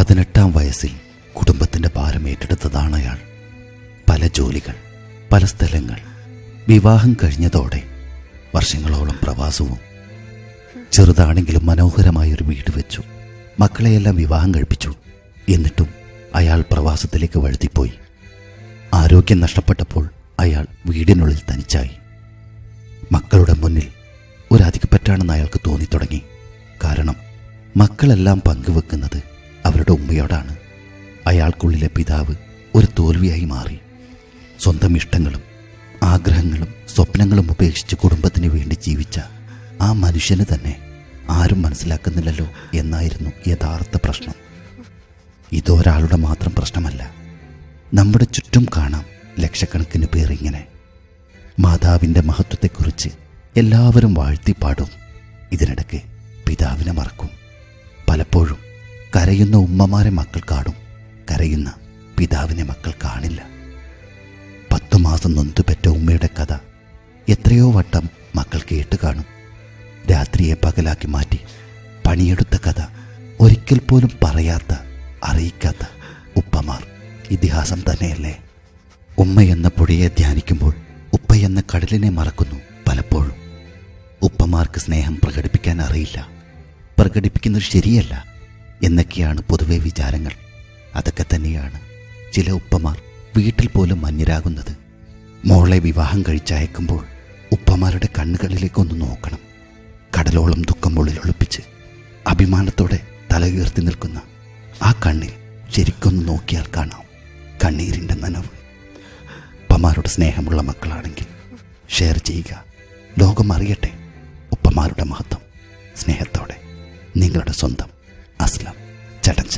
18-ാം വയസ്സിൽ കുടുംബത്തിൻ്റെ ഭാരം ഏറ്റെടുത്തതാണ് അയാൾ. പല ജോലികൾ, പല സ്ഥലങ്ങൾ. വിവാഹം കഴിഞ്ഞതോടെ വർഷങ്ങളോളം പ്രവാസവും. ചെറുതാണെങ്കിലും മനോഹരമായൊരു വീട് വെച്ചു. മക്കളെയെല്ലാം വിവാഹം കഴിപ്പിച്ചു. എന്നിട്ടും അയാൾ പ്രവാസത്തിലേക്ക് വഴുതിപ്പോയി. ആരോഗ്യം നഷ്ടപ്പെട്ടപ്പോൾ അയാൾ വീടിനുള്ളിൽ തനിച്ചായി. മക്കളുടെ മുന്നിൽ ഒരധികപ്പറ്റാണെന്ന് അയാൾക്ക് തോന്നിത്തുടങ്ങി. കാരണം മക്കളെല്ലാം പങ്കുവെക്കുന്നത് അവരുടെ ഉമ്മയോടാണ്. അയാൾക്കുള്ളിലെ പിതാവ് ഒരു തോൽവിയായി മാറി. സ്വന്തം ഇഷ്ടങ്ങളും ആഗ്രഹങ്ങളും സ്വപ്നങ്ങളും ഉപേക്ഷിച്ച് കുടുംബത്തിന് വേണ്ടി ജീവിച്ച ആ മനുഷ്യന് തന്നെ ആരും മനസ്സിലാക്കുന്നില്ലല്ലോ എന്നായിരുന്നു യഥാർത്ഥ പ്രശ്നം. ഇതൊരാളുടെ മാത്രം പ്രശ്നമല്ല. നമ്മുടെ ചുറ്റും കാണാം ലക്ഷക്കണക്കിന് പേർ ഇങ്ങനെ. മാതാവിൻ്റെ മഹത്വത്തെക്കുറിച്ച് എല്ലാവരും വാഴ്ത്തിപ്പാടും. ഇതിനിടയ്ക്ക് പിതാവിനെ മറക്കും. പലപ്പോഴും കരയുന്ന ഉമ്മമാരെ മക്കൾ കാണും, കരയുന്ന പിതാവിനെ മക്കൾ കാണില്ല. 10 മാസം നൊന്തുപെറ്റ ഉമ്മയുടെ കഥ എത്രയോ വട്ടം മക്കൾ കേട്ട് കാണും. രാത്രിയെ പകലാക്കി മാറ്റി പണിയെടുത്ത കഥ ഒരിക്കൽ പോലും പറയാത്ത, അറിയിക്കാത്ത ഉപ്പമാർ ഇതിഹാസം തന്നെയല്ലേ. ഉമ്മയെന്ന പുഴയെ ധ്യാനിക്കുമ്പോൾ ഉപ്പയെന്ന കടലിനെ മറക്കുന്നു പലപ്പോഴും. ഉപ്പമാർക്ക് സ്നേഹം പ്രകടിപ്പിക്കാൻ അറിയില്ല, പ്രകടിപ്പിക്കുന്നത് ശരിയല്ല എന്നൊക്കെയാണ് പൊതുവെ വിചാരങ്ങൾ. അതൊക്കെ തന്നെയാണ് ചില ഉപ്പമാർ വീട്ടിൽ പോലും മന്യരാകുന്നത്. മോളെ വിവാഹം കഴിച്ചയക്കുമ്പോൾ ഉപ്പമാരുടെ കണ്ണുകളിലേക്കൊന്ന് നോക്കണം. കടലോളം ദുഃഖം ഉള്ളിൽ ഒളിപ്പിച്ച് അഭിമാനത്തോടെ തല ഉയർത്തി നിൽക്കുന്ന ആ കണ്ണിൽ ശരിക്കൊന്ന് നോക്കിയാൽ കാണാം കണ്ണീരിൻ്റെ നനവ്. ഉപ്പമാരുടെ സ്നേഹമുള്ള മക്കളാണെങ്കിൽ ഷെയർ ചെയ്യുക. ലോകം അറിയട്ടെ ഉപ്പമാരുടെ മഹത്വം. സ്നേഹത്തോടെ നിങ്ങളുടെ സ്വന്തം അസ്ലം ചടഞ്ച.